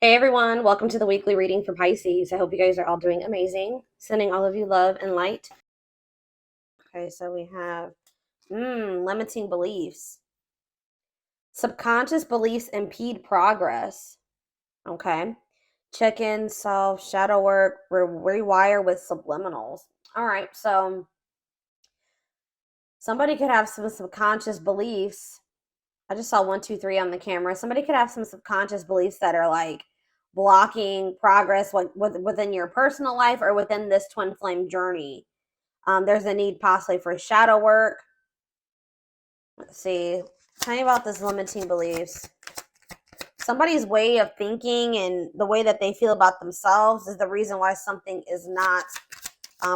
Hey everyone, welcome to the weekly reading for Pisces. I hope you guys are all doing amazing. Sending all of you love and light. Okay, so we have limiting beliefs. Subconscious beliefs impede progress. Okay. Check in, self, shadow work, rewire with subliminals. All right, so somebody could have some subconscious beliefs. I just saw 1, 2, 3 on the camera. Somebody could have some subconscious beliefs that are like blocking progress within your personal life or within this twin flame journey. There's a need possibly for shadow work. Let's see. Tell me about this limiting beliefs. Somebody's way of thinking and the way that they feel about themselves is the reason why something is not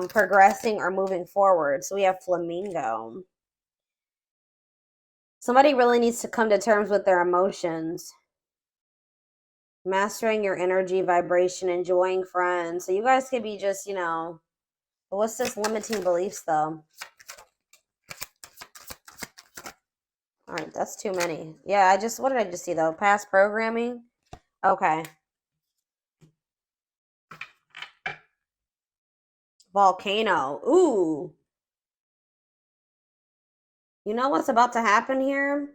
progressing or moving forward. So we have flamingo. Somebody really needs to come to terms with their emotions. Mastering your energy, vibration, enjoying friends. So you guys could be just, what's this limiting beliefs though? All right, that's too many. Yeah, what did I just see though? Past programming? Okay. Volcano. Ooh. You know what's about to happen here?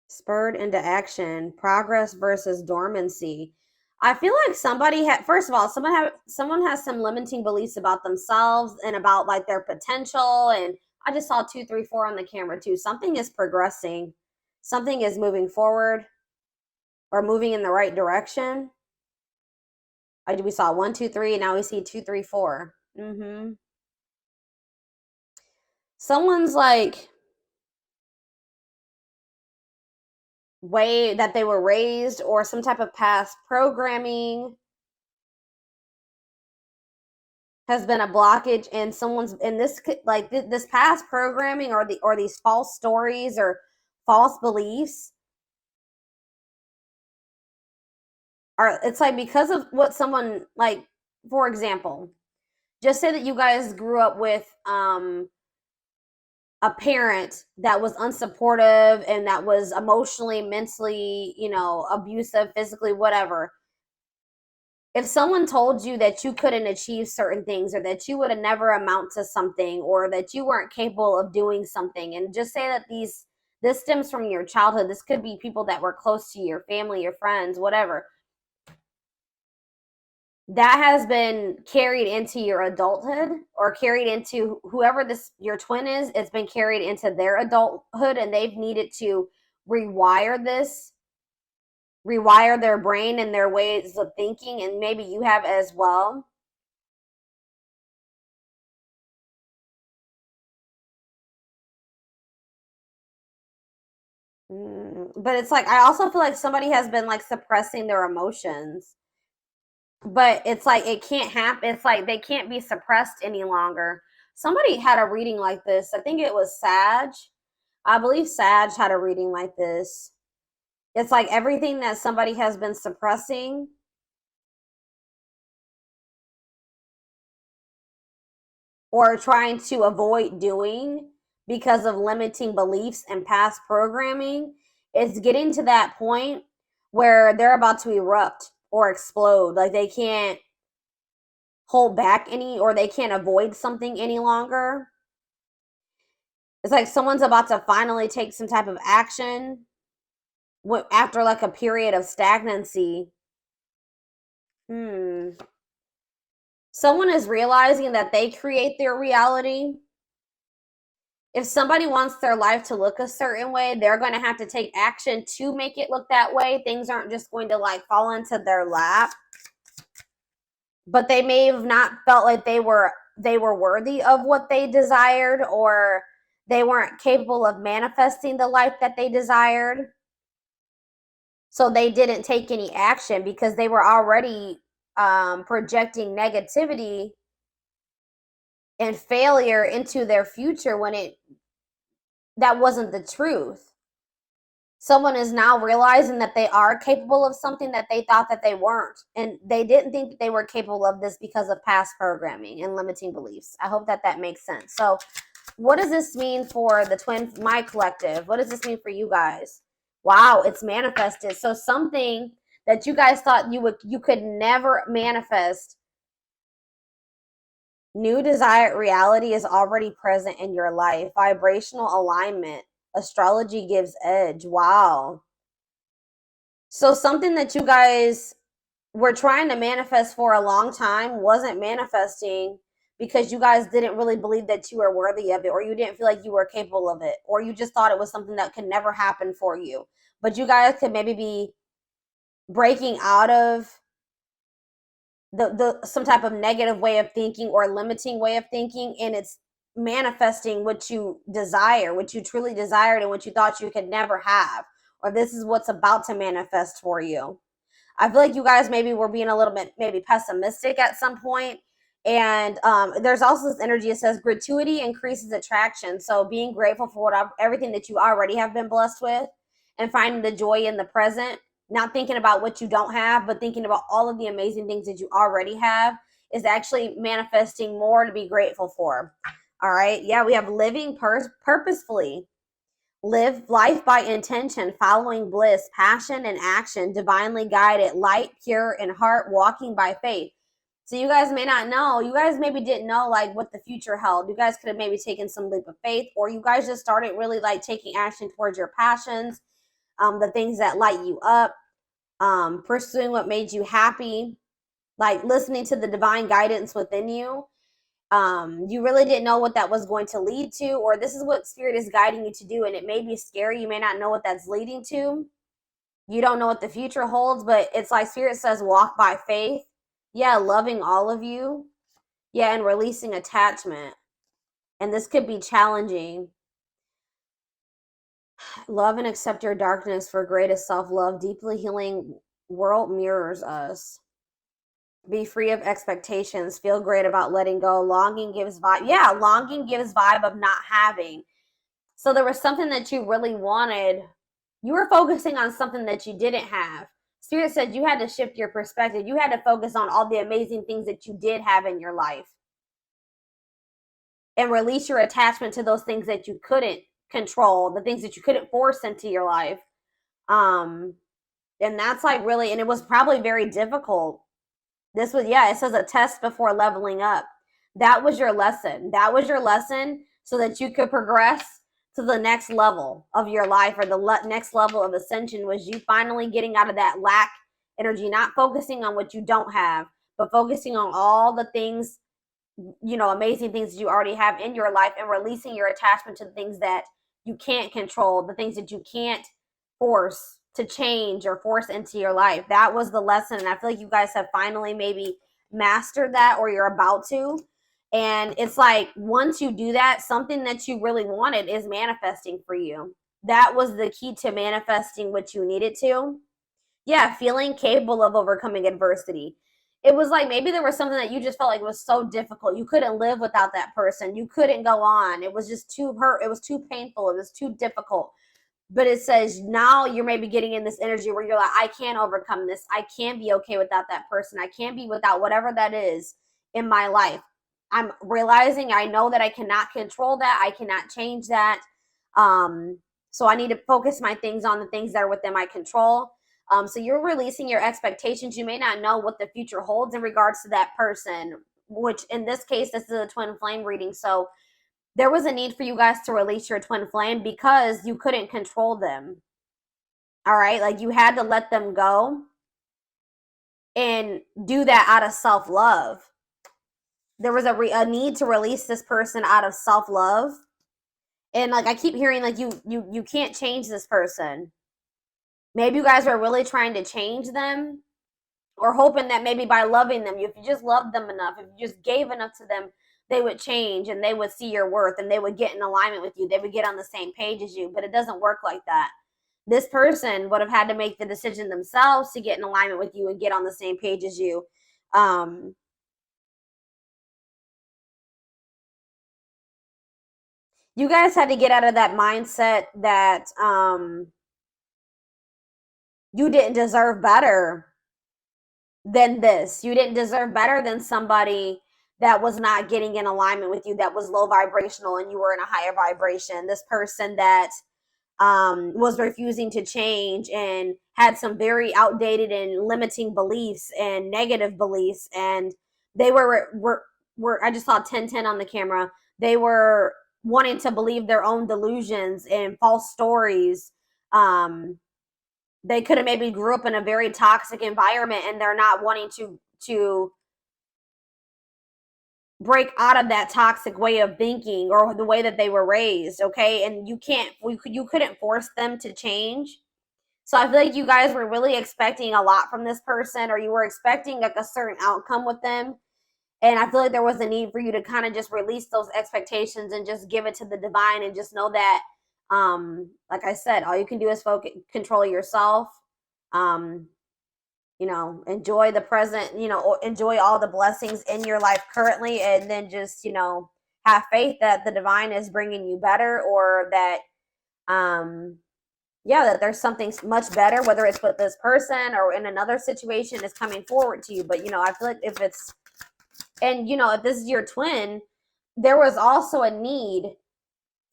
Spurred into action. Progress versus dormancy. I feel like somebody had, first of all, someone has some limiting beliefs about themselves and about like their potential. And I just saw 2, 3, 4 on the camera too. Something is progressing. Something is moving forward or moving in the right direction. We saw 1, 2, 3, and now we see 2, 3, 4. Someone's like way that they were raised or some type of past programming has been a blockage, and someone's in this like this past programming or these false stories or false beliefs are, it's like because of what someone, like, for example, just say that you guys grew up with a parent that was unsupportive and that was emotionally, mentally, abusive, physically, whatever. If someone told you that you couldn't achieve certain things or that you would have never amount to something or that you weren't capable of doing something, and just say that this stems from your childhood, this could be people that were close to your family, your friends, whatever, that has been carried into your adulthood or carried into whoever this your twin is, it's been carried into their adulthood, and they've needed to rewire this rewire their brain and their ways of thinking, and maybe you have as well. But it's like I also feel like somebody has been like suppressing their emotions, but it's like it can't happen. It's like they can't be suppressed any longer. Somebody had a reading like this. I think it was Sag. I believe Sag had a reading like this. It's like everything that somebody has been suppressing or trying to avoid doing because of limiting beliefs and past programming, it's getting to that point where they're about to erupt or explode. Like they can't hold back any, or they can't avoid something any longer. It's like someone's about to finally take some type of action after like a period of stagnancy. Someone is realizing that they create their reality. If somebody wants their life to look a certain way, they're going to have to take action to make it look that way. Things aren't just going to like fall into their lap. But they may have not felt like they were worthy of what they desired, or they weren't capable of manifesting the life that they desired. So they didn't take any action because they were already projecting negativity and failure into their future when that wasn't the truth. Someone is now realizing that they are capable of something that they thought that they weren't, and they didn't think that they were capable of this because of past programming and limiting beliefs. I hope that makes sense. So What does this mean for the twin, my collective? What does this mean for you guys? Wow, it's manifested. So something that you guys thought you could never manifest, new desired reality is already present in your life. Vibrational alignment. Astrology gives edge. Wow. So something that you guys were trying to manifest for a long time wasn't manifesting because you guys didn't really believe that you were worthy of it, or you didn't feel like you were capable of it, or you just thought it was something that could never happen for you. But you guys could maybe be breaking out of the some type of negative way of thinking or limiting way of thinking, and it's manifesting what you desire, what you truly desired, and what you thought you could never have, or this is what's about to manifest for you. I feel like you guys maybe were being a little bit maybe pessimistic at some point. And there's also this energy that says gratuity increases attraction. So being grateful for everything that you already have been blessed with, and finding the joy in the present, not thinking about what you don't have, but thinking about all of the amazing things that you already have, is actually manifesting more to be grateful for. All right. Yeah, we have living purposefully. Live life by intention, following bliss, passion, and action, divinely guided, light, pure, and heart, walking by faith. So you guys may not know, you guys maybe didn't know like what the future held. You guys could have maybe taken some leap of faith, or you guys just started really like taking action towards your passions, the things that light you up, pursuing what made you happy, like listening to the divine guidance within you. You really didn't know what that was going to lead to, or this is what spirit is guiding you to do, and it may be scary. You may not know what that's leading to. You don't know what the future holds, but it's like spirit says walk by faith. Yeah, loving all of you. Yeah, and releasing attachment. And this could be challenging. Love and accept your darkness for greatest self-love. Deeply healing world mirrors us. Be free of expectations. Feel great about letting go. Longing gives vibe. Yeah, longing gives vibe of not having. So there was something that you really wanted. You were focusing on something that you didn't have. Spirit said you had to shift your perspective. You had to focus on all the amazing things that you did have in your life, and release your attachment to those things that you couldn't control, the things that you couldn't force into your life. Um, and that's like really, and it was probably very difficult. This was, yeah, it says a test before leveling up. That was your lesson. That was your lesson so that you could progress to the next level of your life, or the next level of ascension, was you finally getting out of that lack energy, not focusing on what you don't have, but focusing on all the things, you know, amazing things that you already have in your life, and releasing your attachment to the things that you can't control, the things that you can't force to change or force into your life. That was the lesson. And I feel like you guys have finally maybe mastered that, or you're about to. And it's like, once you do that, something that you really wanted is manifesting for you. That was the key to manifesting what you needed to. Yeah, feeling capable of overcoming adversity. It was like maybe there was something that you just felt like was so difficult. You couldn't live without that person. You couldn't go on. It was just too hurt. It was too painful. It was too difficult. But it says now you're maybe getting in this energy where you're like, I can't overcome this. I can't be okay without that person. I can't be without whatever that is in my life. I'm realizing, I know that I cannot control that. I cannot change that. So I need to focus my things on the things that are within my control. So you're releasing your expectations. You may not know what the future holds in regards to that person, which in this case, this is a twin flame reading. So there was a need for you guys to release your twin flame because you couldn't control them. All right. Like you had to let them go and do that out of self-love. There was a need to release this person out of self-love. And like I keep hearing, like you can't change this person. Maybe you guys are really trying to change them, or hoping that maybe by loving them, if you just loved them enough, if you just gave enough to them, they would change and they would see your worth and they would get in alignment with you. They would get on the same page as you, but it doesn't work like that. This person would have had to make the decision themselves to get in alignment with you and get on the same page as you. You guys had to get out of that mindset that you didn't deserve better than this. You didn't deserve better than somebody that was not getting in alignment with you, that was low vibrational and you were in a higher vibration. This person that was refusing to change and had some very outdated and limiting beliefs and negative beliefs, and they were I just saw 1010 on the camera. They were wanting to believe their own delusions and false stories. They could have maybe grew up in a very toxic environment and they're not wanting to break out of that toxic way of thinking or the way that they were raised. Okay, and you couldn't force them to change. So I feel like you guys were really expecting a lot from this person, or you were expecting like a certain outcome with them. And I feel like there was a need for you to kind of just release those expectations and just give it to the divine, and just know that, like I said, all you can do is control yourself. Enjoy the present, enjoy all the blessings in your life currently, and then just, have faith that the divine is bringing you better, or that, that there's something much better, whether it's with this person or in another situation, is coming forward to you. But, I feel like if this is your twin, there was also a need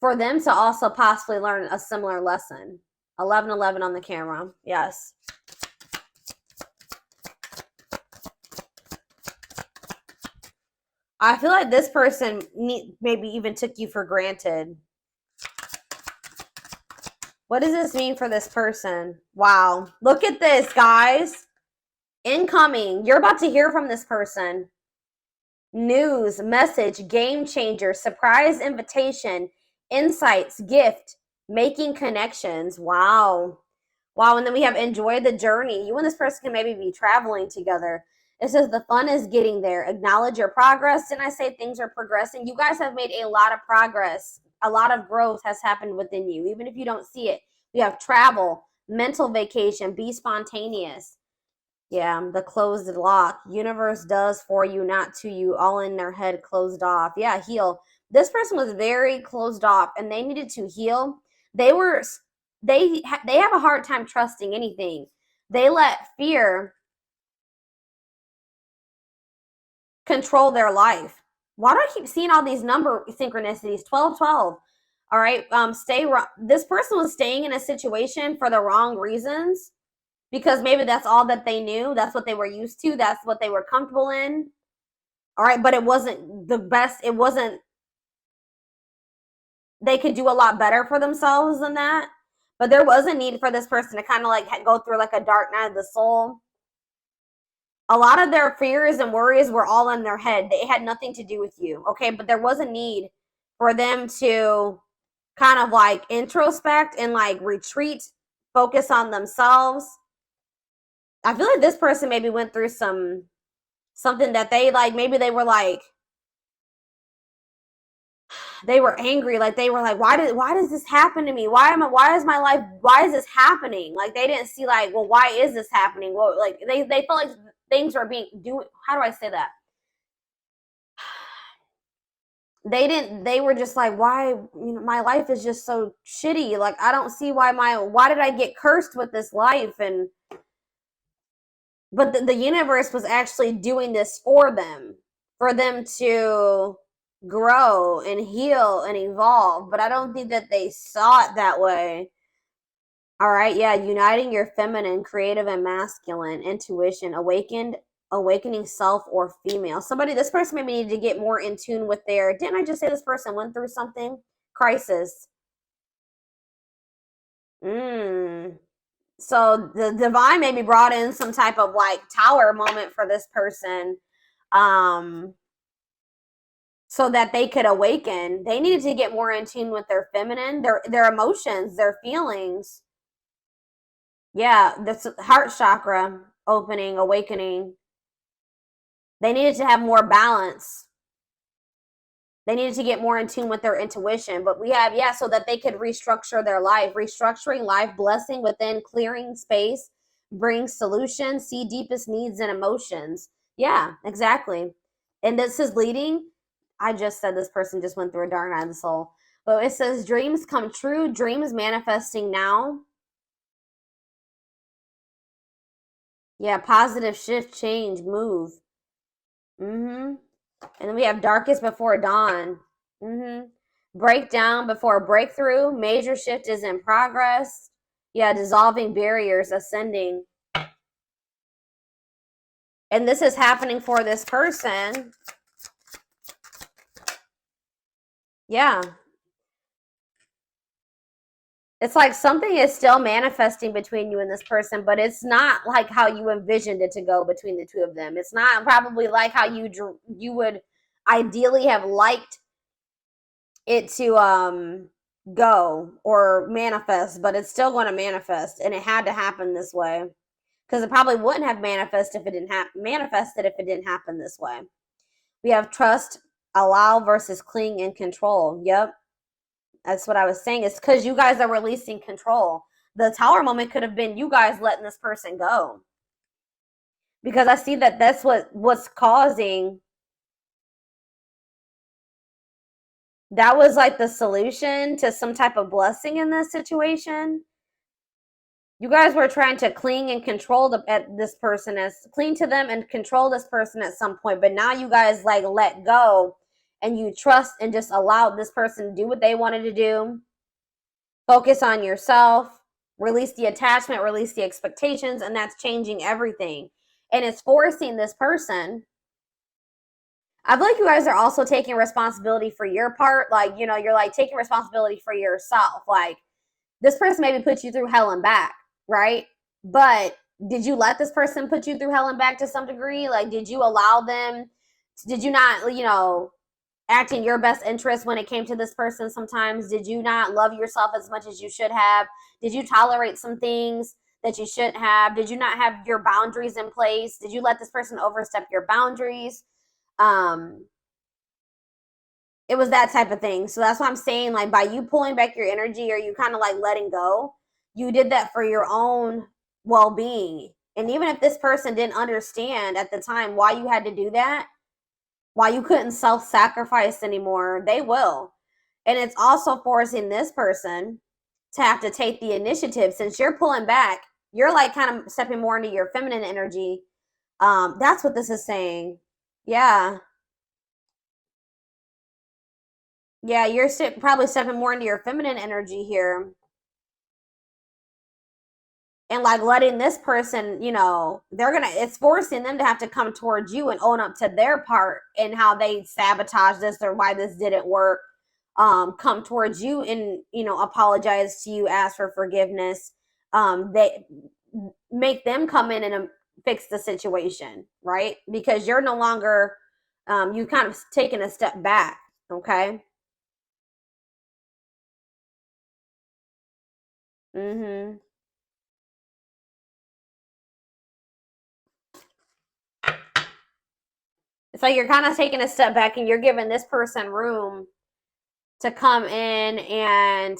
for them to also possibly learn a similar lesson. 1111 on the camera. Yes. I feel like this person maybe even took you for granted. What does this mean for this person? Wow. Look at this, guys. Incoming. You're about to hear from this person. News, message, game changer, surprise invitation, insights, gift, making connections. Wow. Wow. And then we have enjoy the journey. You and this person can maybe be traveling together. It says the fun is getting there. Acknowledge your progress. Didn't I say things are progressing? You guys have made a lot of progress. A lot of growth has happened within you, even if you don't see it. We have travel, mental vacation, be spontaneous. Yeah, the closed lock. Universe does for you, not to you. All in their head, closed off. Yeah, heal. This person was very closed off, and they needed to heal. They have a hard time trusting anything. They let fear control their life. Why do I keep seeing all these number synchronicities? 1212. All right. This person was staying in a situation for the wrong reasons, because maybe that's all that they knew. That's what they were used to. That's what they were comfortable in. All right. But it wasn't the best. They could do a lot better for themselves than that. But there was a need for this person to kind of like go through like a dark night of the soul. A lot of their fears and worries were all in their head. They had nothing to do with you. Okay. But there was a need for them to kind of like introspect and like retreat, focus on themselves. I feel like this person maybe went through something that they like, maybe they were angry, like they were like, why does this happen to me? Why is this happening? Like they didn't see like, well, why is this happening? Well, like they felt like things were how do I say that? They were just like, why, my life is just so shitty. Like I don't see why did I get cursed with this life? But the universe was actually doing this for them to grow and heal and evolve. But I don't think that they saw it that way. All right, yeah, uniting your feminine, creative, and masculine intuition, awakening self or female. This person maybe needed to get more in tune with didn't I just say this person went through something? Crisis. So the divine maybe brought in some type of like tower moment for this person, so that they could awaken. They needed to get more in tune with their feminine, their emotions, their feelings. Yeah, the heart chakra opening, awakening. They needed to have more balance. They needed to get more in tune with their intuition. But we have, so that they could restructure their life. Restructuring life, blessing within, clearing space, bring solutions, see deepest needs and emotions. Yeah, exactly. And this is leading. I just said this person just went through a dark night of the soul. But it says dreams come true, dreams manifesting now. Yeah, positive shift, change, move. And then we have darkest before dawn. Breakdown before breakthrough. Major shift is in progress. Yeah, dissolving barriers, ascending. And this is happening for this person. Yeah. It's like something is still manifesting between you and this person, but it's not like how you envisioned it to go between the two of them. It's not probably like how you would ideally have liked it to go or manifest, but it's still going to manifest, and it had to happen this way because it probably wouldn't have manifested if it didn't happen this way. We have trust, allow versus cling and control. Yep. That's what I was saying. It's because you guys are releasing control. The Tower moment could have been you guys letting this person go. Because I see that that's what's causing. That was like the solution to some type of blessing in this situation. You guys were trying to cling and control this person, as cling to them and control this person at some point. But now you guys like let go and you trust and just allowed this person to do what they wanted to do. Focus on yourself, release the attachment, release the expectations, and that's changing everything. And it's forcing this person. I feel like you guys are also taking responsibility for your part. Like, you know, you're like taking responsibility for yourself. Like, this person maybe put you through hell and back, right? But did you let this person put you through hell and back to some degree? Like, did you allow them? Did you not, you know, act in your best interest when it came to this person sometimes? Did you not love yourself as much as you should have? Did you tolerate some things that you shouldn't have? Did you not have your boundaries in place? Did you let this person overstep your boundaries? It was that type of thing. So that's what I'm saying. Like, by you pulling back your energy or you kind of like letting go, you did that for your own well-being. And even if this person didn't understand at the time why you had to do that, why you couldn't self-sacrifice anymore, they will. And it's also forcing this person to have to take the initiative. Since you're pulling back, you're like kind of stepping more into your feminine energy. That's what this is saying. Yeah. Yeah, you're probably stepping more into your feminine energy here. And like letting this person, you know, it's forcing them to have to come towards you and own up to their part and how they sabotage this or why this didn't work. Come towards you and, you know, apologize to you, ask for forgiveness. They make them come in and fix the situation, right? Because you're no longer, you kind of taking a step back, okay? Mm-hmm. It's like you're kind of taking a step back and you're giving this person room to come in and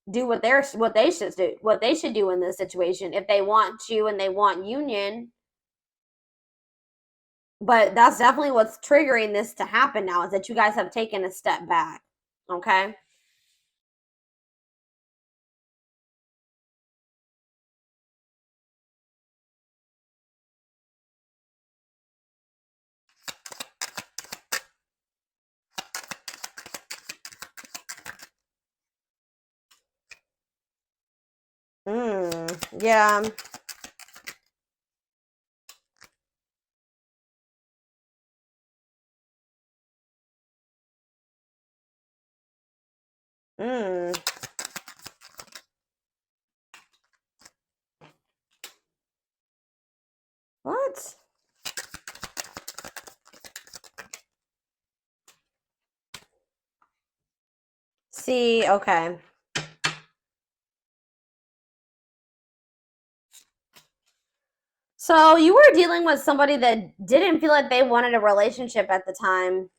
do what they should do in this situation if they want you and they want union. But that's definitely what's triggering this to happen now, is that you guys have taken a step back. Okay. Yeah. Mm. What? See, okay. So you were dealing with somebody that didn't feel like they wanted a relationship at the time.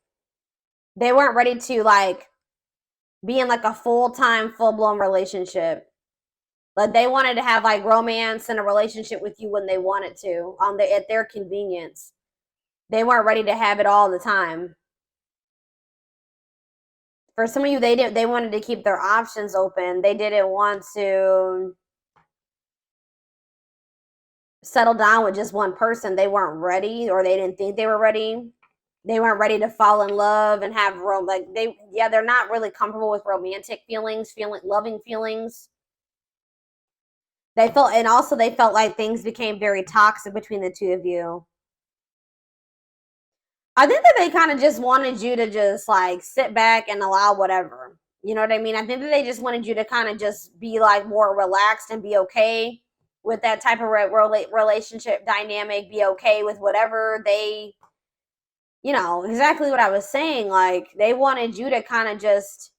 They weren't ready to like be in like a full-time, full-blown relationship. Like they wanted to have like romance and a relationship with you when they wanted to, at their convenience. They weren't ready to have it all the time. For some of you, they wanted to keep their options open. They didn't want to settle down with just one person. They weren't ready, or they didn't think they were ready. They weren't ready to fall in love and have they're not really comfortable with romantic feelings, loving feelings. They felt like things became very toxic between the two of you. I think that they kind of just wanted you to just like sit back and allow whatever. You know what I mean? I think that they just wanted you to kind of just be like more relaxed and be okay with that type of relationship dynamic, be okay with whatever they, exactly what I was saying. Like, they wanted you to kind of just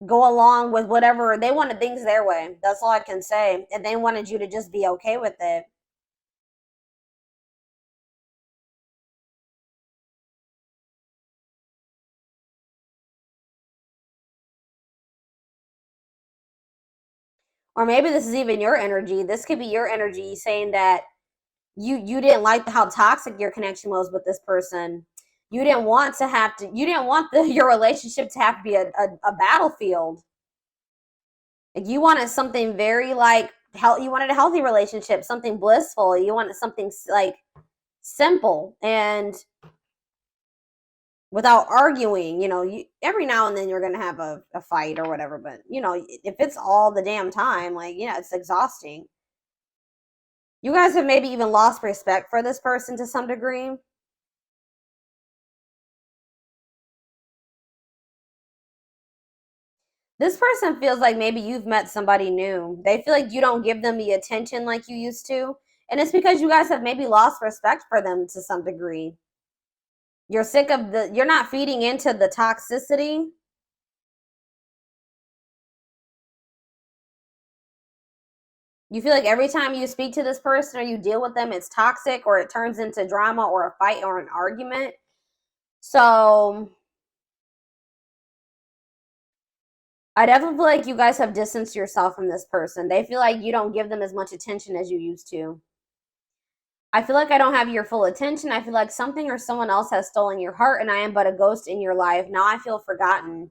go along with whatever. They wanted things their way. That's all I can say. And they wanted you to just be okay with it. Or maybe this is even your energy. This could be your energy saying that you didn't like how toxic your connection was with this person. You didn't want your relationship to have to be a battlefield. Like, you wanted something very like you wanted a healthy relationship, something blissful. You wanted something like simple and without arguing. Every now and then you're gonna have a fight or whatever, but if it's all the damn time, like, it's exhausting. You guys have maybe even lost respect for this person to some degree. This person feels like maybe you've met somebody new. They feel like you don't give them the attention like you used to. And it's because you guys have maybe lost respect for them to some degree. You're sick of you're not feeding into the toxicity. You feel like every time you speak to this person or you deal with them, it's toxic or it turns into drama or a fight or an argument. So I definitely feel like you guys have distanced yourself from this person. They feel like you don't give them as much attention as you used to. I feel like I don't have your full attention. I feel like something or someone else has stolen your heart and I am but a ghost in your life. Now I feel forgotten.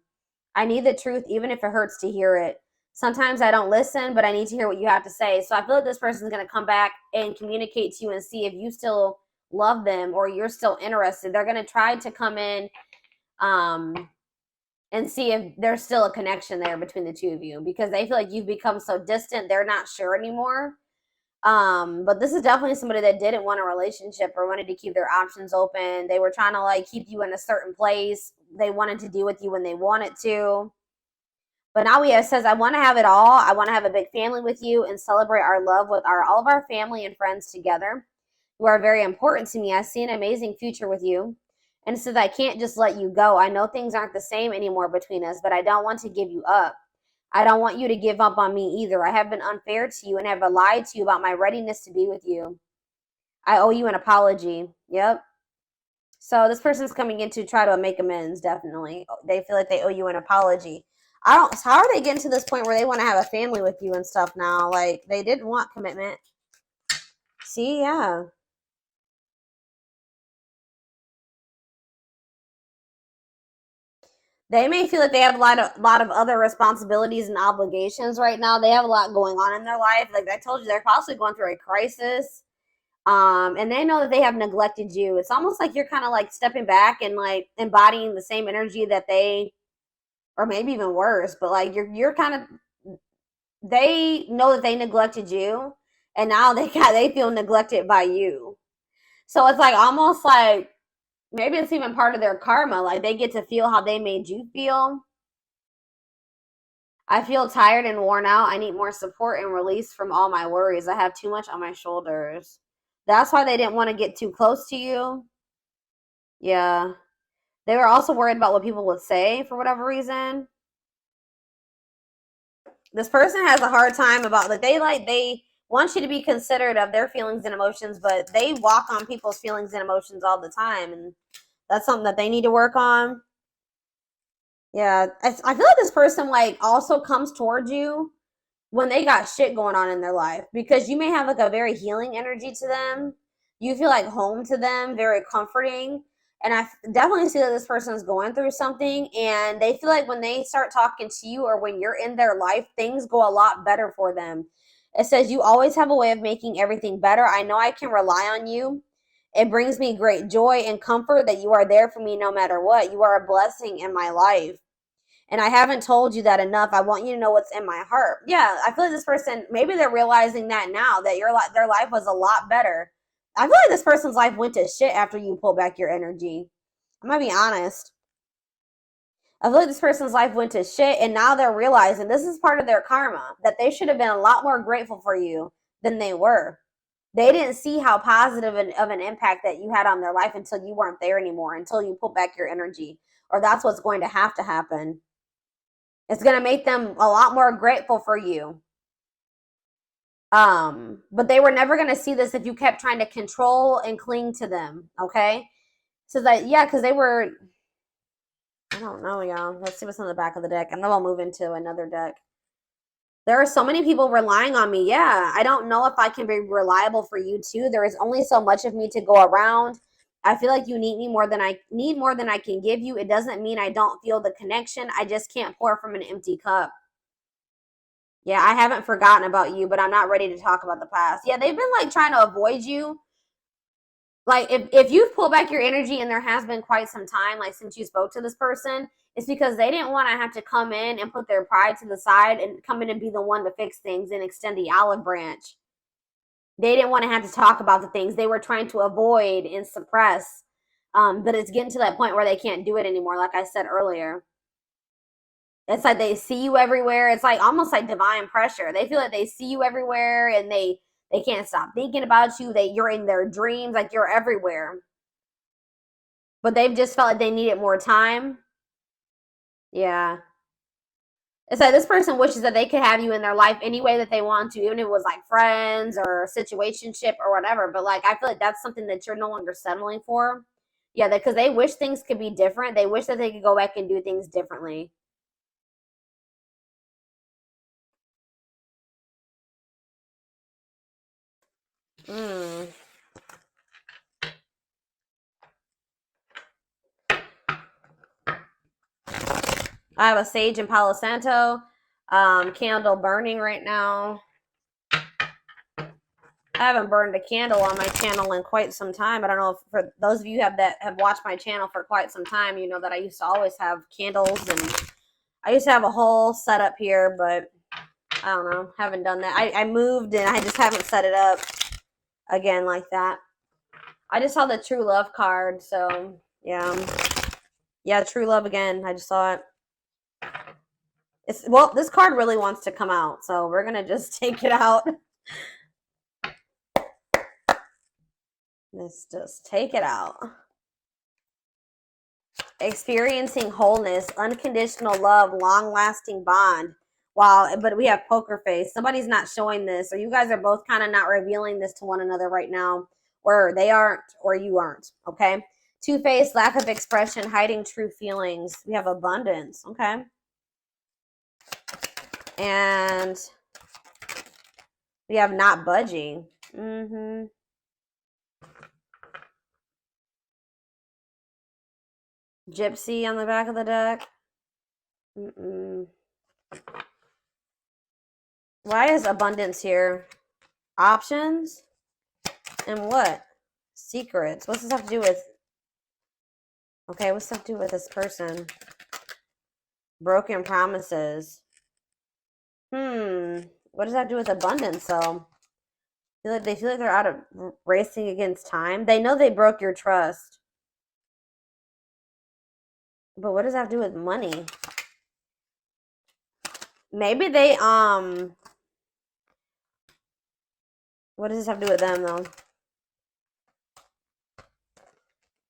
I need the truth even if it hurts to hear it. Sometimes I don't listen, but I need to hear what you have to say. So I feel like this person is going to come back and communicate to you and see if you still love them or you're still interested. They're going to try to come in and see if there's still a connection there between the two of you because they feel like you've become so distant. They're not sure anymore. But this is definitely somebody that didn't want a relationship or wanted to keep their options open. They were trying to like keep you in a certain place. They wanted to deal with you when they wanted to. But now it says, I want to have it all. I want to have a big family with you and celebrate our love with all of our family and friends together. You are very important to me. I see an amazing future with you. And it says, I can't just let you go. I know things aren't the same anymore between us, but I don't want to give you up. I don't want you to give up on me either. I have been unfair to you and have lied to you about my readiness to be with you. I owe you an apology. Yep. So this person's coming in to try to make amends, definitely. They feel like they owe you an apology. How are they getting to this point where they want to have a family with you and stuff now? Like, they didn't want commitment. See, yeah. They may feel like they have a lot of other responsibilities and obligations right now. They have a lot going on in their life. Like I told you, they're possibly going through a crisis. And they know that they have neglected you. It's almost like you're kind of like stepping back and like embodying the same energy that they, or maybe even worse, but like you're kind of, they know that they neglected you and now they feel neglected by you. So it's like almost like maybe it's even part of their karma. Like they get to feel how they made you feel. I feel tired and worn out. I need more support and release from all my worries. I have too much on my shoulders. That's why they didn't want to get too close to you. Yeah. They were also worried about what people would say for whatever reason. This person has a hard time about that. They want you to be considerate of their feelings and emotions, but they walk on people's feelings and emotions all the time, and that's something that they need to work on. Yeah, I feel like this person like also comes towards you when they got shit going on in their life because you may have like a very healing energy to them. You feel like home to them, very comforting. And I definitely see that this person is going through something and they feel like when they start talking to you or when you're in their life, things go a lot better for them. It says you always have a way of making everything better. I know I can rely on you It brings me great joy and comfort that you are there for me no matter what. You are a blessing in my life. And I haven't told you that enough. I want you to know what's in my heart. Yeah, I feel like this person, maybe they're realizing that now, that their life was a lot better. I feel like this person's life went to shit after you pull back your energy. I'm gonna be honest. I feel like this person's life went to shit, and now they're realizing this is part of their karma, that they should have been a lot more grateful for you than they were. They didn't see how positive of an impact that you had on their life until you weren't there anymore, until you pull back your energy. Or that's what's going to have to happen. It's going to make them a lot more grateful for you. But they were never going to see this if you kept trying to control and cling to them, okay? So that, yeah, because they were, I don't know, y'all. Let's see what's on the back of the deck, and then we'll move into another deck. There are so many people relying on me. Yeah, I don't know if I can be reliable for you too. There is only so much of me to go around. I feel like you need me more than I can give you. It doesn't mean I don't feel the connection. I just can't pour from an empty cup. Yeah, I haven't forgotten about you, but I'm not ready to talk about the past. Yeah, they've been like trying to avoid you. Like if you've pulled back your energy and there has been quite some time, like since you spoke to this person, it's because they didn't want to have to come in and put their pride to the side and come in and be the one to fix things and extend the olive branch. They didn't want to have to talk about the things they were trying to avoid and suppress. But it's getting to that point where they can't do it anymore, like I said earlier. It's like they see you everywhere. It's like almost like divine pressure. They feel like they see you everywhere and they can't stop thinking about you. You're in their dreams, like you're everywhere. But they've just felt like they needed more time. Yeah. It's like this person wishes that they could have you in their life any way that they want to, even if it was like friends or a situationship or whatever. But like I feel like that's something that you're no longer settling for. Yeah, because they wish things could be different. They wish that they could go back and do things differently. Mm. I have a sage and Palo Santo candle burning right now. I haven't burned a candle on my channel in quite some time. I don't know if for those of you that have watched my channel for quite some time, you know that I used to always have candles and I used to have a whole setup here, but I don't know, haven't done that. I moved and I just haven't set it up again like that. I just saw the true love card, so yeah, true love again. I just saw it. Well, this card really wants to come out, so we're gonna just take it out. Let's just take it out. Experiencing wholeness, unconditional love, long-lasting bond. Wow, but we have poker face. Somebody's not showing this, or you guys are both kind of not revealing this to one another right now, or they aren't, or you aren't, okay? Two-faced, lack of expression, hiding true feelings. We have abundance, okay? And we have not budging. Gypsy on the back of the deck. Why is abundance here? Options? And what? Secrets. What's this have to do with? Okay, what's this have to do with this person? Broken promises. What does that have to do with abundance, though? They feel like they're out of racing against time. They know they broke your trust. But what does that have to do with money? Maybe they, what does this have to do with them, though?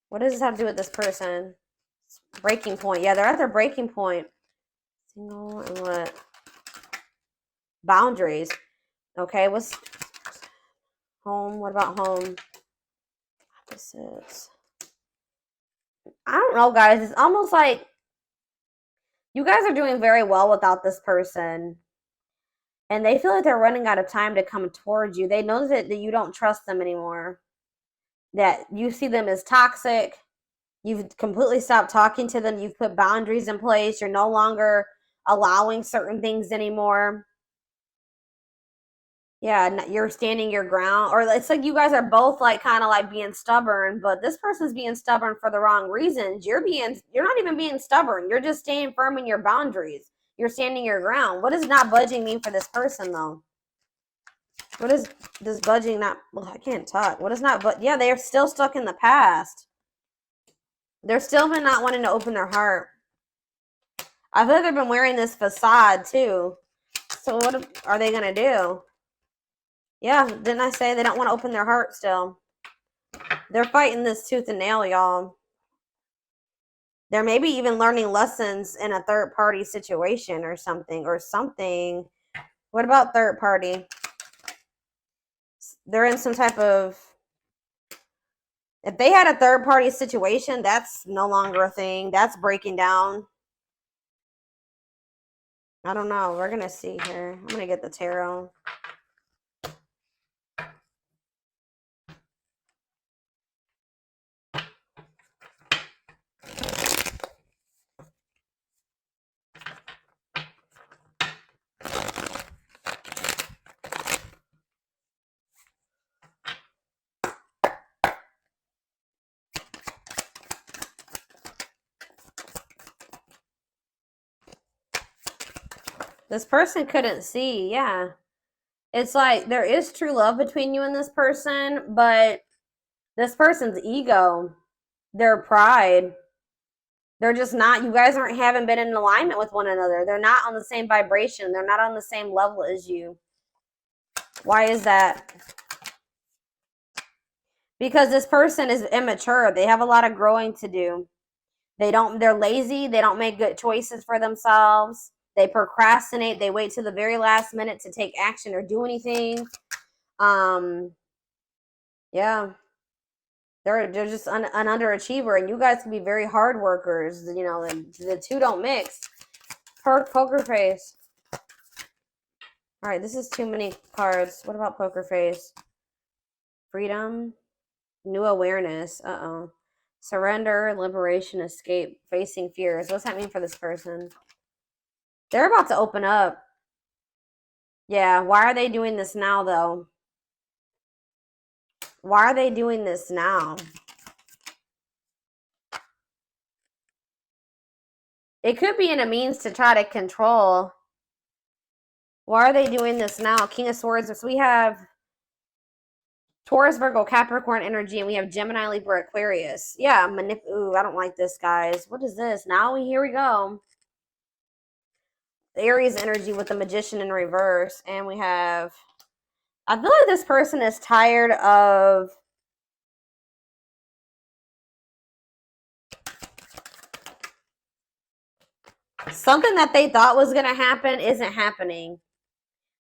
What does this have to do with this person? Breaking point. Yeah, they're at their breaking point. Single and what? Boundaries. Okay, what's home? What about home? Opposites. I don't know, guys. It's almost like you guys are doing very well without this person. And they feel like they're running out of time to come towards you. They know that you don't trust them anymore. That you see them as toxic. You've completely stopped talking to them. You've put boundaries in place. You're no longer allowing certain things anymore. Yeah, you're standing your ground, or it's like you guys are both like kind of like being stubborn, but this person's being stubborn for the wrong reasons. You're not even being stubborn. You're just staying firm in your boundaries. You're standing your ground. What does not budging mean for this person though? What is this budging not? Well, I can't talk. What is not? But yeah, they're still stuck in the past. They're still been not wanting to open their heart. I feel like they've been wearing this facade too. So what are they gonna do? Yeah, didn't I say they don't want to open their heart still? They're fighting this tooth and nail, y'all. They're maybe even learning lessons in a third party situation or something. What about third party? They're in some type of, if they had a third party situation, that's no longer a thing. That's breaking down. I don't know. We're going to see here. I'm going to get the tarot. This person couldn't see. Yeah. It's like there is true love between you and this person, but this person's ego, their pride, they're just not, you guys haven't been in alignment with one another. They're not on the same vibration. They're not on the same level as you. Why is that? Because this person is immature. They have a lot of growing to do. They're lazy. They don't make good choices for themselves. They procrastinate. They wait to the very last minute to take action or do anything. Yeah. They're just an underachiever, and you guys can be very hard workers. You know, and the two don't mix. Poker face. All right, this is too many cards. What about poker face? Freedom, new awareness. Uh-oh. Surrender, liberation, escape, facing fears. What's that mean for this person? They're about to open up. Yeah, why are they doing this now, though? Why are they doing this now? It could be in a means to try to control. Why are they doing this now? King of Swords. So we have Taurus, Virgo, Capricorn energy, and we have Gemini, Libra, Aquarius. Yeah, ooh, I don't like this, guys. What is this? Here we go. Aries energy with the Magician in reverse, and we have, I feel like this person is tired of something that they thought was going to happen isn't happening.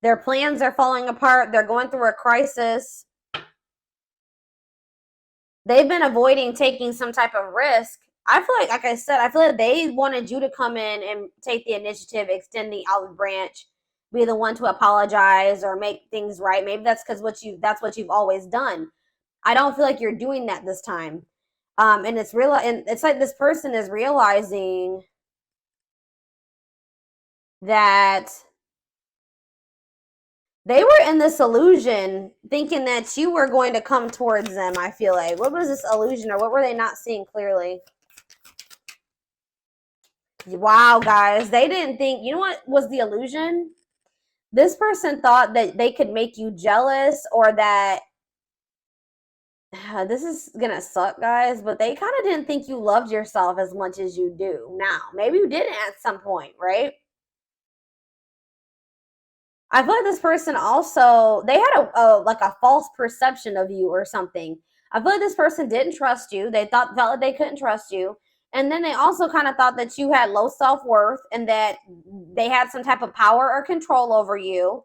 Their plans are falling apart. They're going through a crisis. They've been avoiding taking some type of risk. I feel like I said, I feel like they wanted you to come in and take the initiative, extend the olive branch, be the one to apologize or make things right. Maybe that's because that's what you've always done. I don't feel like you're doing that this time. And it's real, and it's like this person is realizing that they were in this illusion thinking that you were going to come towards them. I feel like, what was this illusion, or what were they not seeing clearly? Wow, guys, they didn't think, you know what was the illusion? This person thought that they could make you jealous, or that this is gonna suck, guys, but they kind of didn't think you loved yourself as much as you do now. Maybe you didn't at some point, right? I feel like this person also, they had a false perception of you or something. I feel like this person didn't trust you. They felt like they couldn't trust you. And then they also kind of thought that you had low self-worth and that they had some type of power or control over you.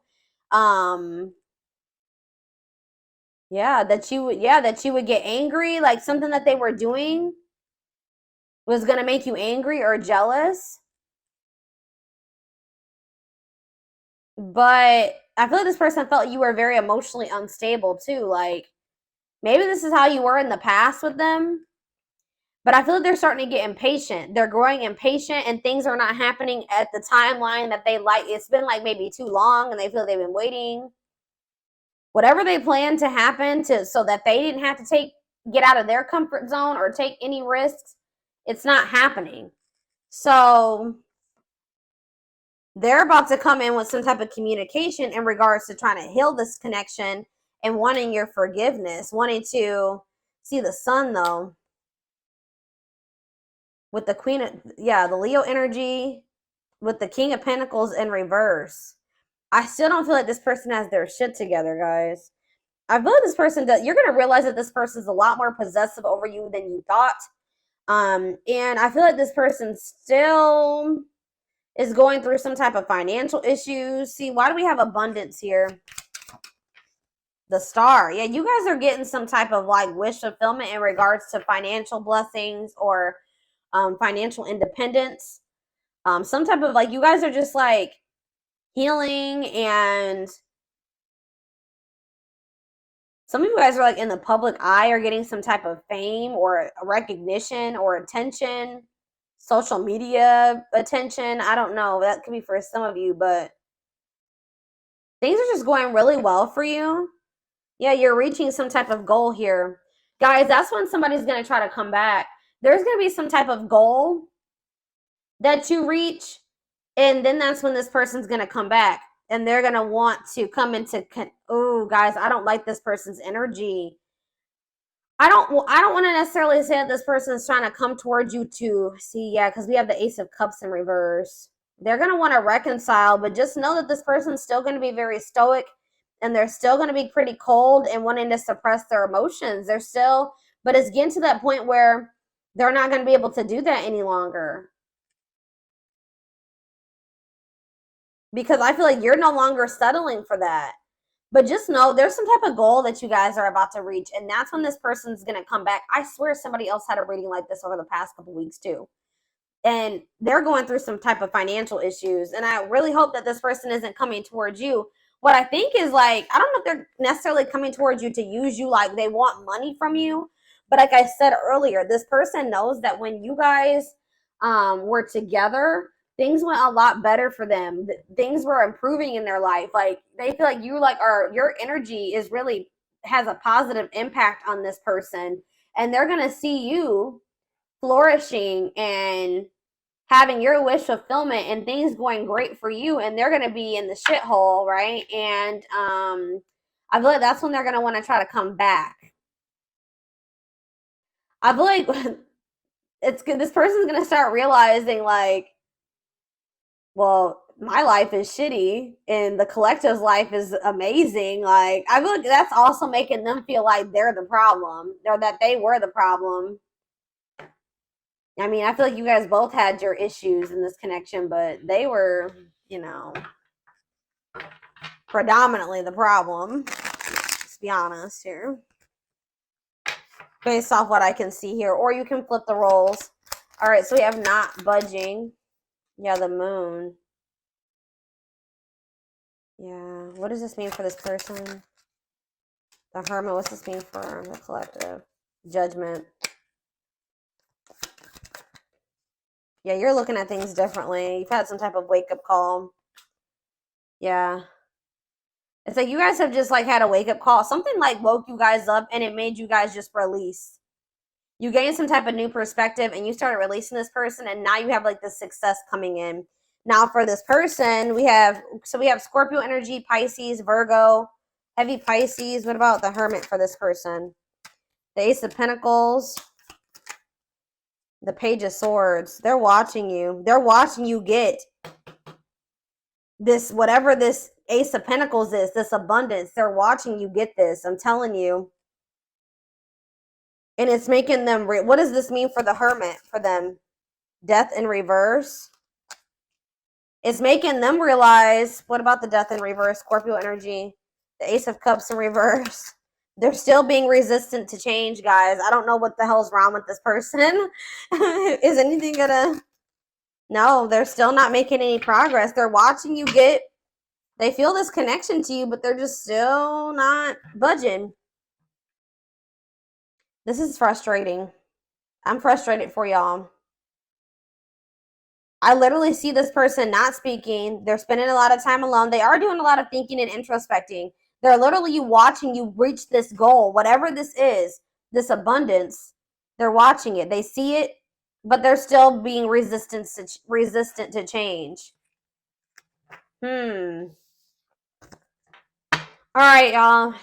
That you would get angry, like something that they were doing was going to make you angry or jealous. But I feel like this person felt you were very emotionally unstable too. Like, maybe this is how you were in the past with them. But I feel like they're starting to get impatient. They're growing impatient, and things are not happening at the timeline that they like. It's been like maybe too long, and they feel they've been waiting. whatever they plan to happen so that they didn't have to get out of their comfort zone or take any risks, it's not happening. So they're about to come in with some type of communication in regards to trying to heal this connection and wanting your forgiveness, wanting to see the sun, though, with the queen of, the Leo energy, with the King of Pentacles in reverse. I still don't feel like this person has their shit together, guys. I feel like this person does. You're going to realize that this person is a lot more possessive over you than you thought. And I feel like this person still is going through some type of financial issues. See, why do we have abundance here? The Star. Yeah, you guys are getting some type of like wish fulfillment in regards to financial blessings or financial independence. Some type of like, you guys are just like healing, and some of you guys are like in the public eye or getting some type of fame or recognition or attention, social media attention. I don't know. That could be for some of you, but things are just going really well for you. Yeah, you're reaching some type of goal here. Guys, that's when somebody's going to try to come back. There's going to be some type of goal that you reach, and then that's when this person's going to come back. And they're going to want to come into, oh, guys, I don't like this person's energy. I don't want to necessarily say that this person is trying to come towards you to see, yeah, because we have the Ace of Cups in reverse. They're going to want to reconcile, but just know that this person's still going to be very stoic, and they're still going to be pretty cold and wanting to suppress their emotions. They're still, but it's getting to that point where they're not going to be able to do that any longer. Because I feel like you're no longer settling for that. But just know there's some type of goal that you guys are about to reach, and that's when this person's going to come back. I swear somebody else had a reading like this over the past couple weeks too. And they're going through some type of financial issues, and I really hope that this person isn't coming towards you. What I think is like, I don't know if they're necessarily coming towards you to use you, like they want money from you. But like I said earlier, this person knows that when you guys were together, things went a lot better for them. Things were improving in their life. Like they feel like you your energy is really has a positive impact on this person, and they're going to see you flourishing and having your wish fulfillment and things going great for you, and they're going to be in the shithole, right? And I feel like that's when they're going to want to try to come back. I feel like it's good. This person's going to start realizing like, well, my life is shitty and the collective's life is amazing. Like, I feel like that's also making them feel like they're the problem, or that they were the problem. I mean, I feel like you guys both had your issues in this connection, but they were, predominantly the problem. Let's be honest here. Based off what I can see here. Or you can flip the roles. All right, so we have not budging. Yeah, the moon. Yeah, what does this mean for this person? The Hermit, what's this mean for the collective? Judgment. Yeah, you're looking at things differently. You've had some type of wake-up call. Yeah. It's like you guys have just like had a wake-up call. Something like woke you guys up and it made you guys just release. You gained some type of new perspective and you started releasing this person, and now you have like this success coming in. Now for this person, we have Scorpio energy, Pisces, Virgo, heavy Pisces. What about the Hermit for this person? The Ace of Pentacles, the Page of Swords. They're watching you. They're watching you get this, whatever this Ace of Pentacles is, this abundance. They're watching you get this. I'm telling you. And it's making them, what does this mean for the Hermit, for them? Death in reverse. It's making them realize, what about the Death in reverse? Scorpio energy, the Ace of Cups in reverse. They're still being resistant to change, guys. I don't know what the hell's wrong with this person. Is anything gonna... No, they're still not making any progress. They're watching you get... They feel this connection to you, but they're just still not budging. This is frustrating. I'm frustrated for y'all. I literally see this person not speaking. They're spending a lot of time alone. They are doing a lot of thinking and introspecting. They're literally watching you reach this goal, whatever this is, this abundance. They're watching it. They see it, but they're still being resistant to change. All right, y'all.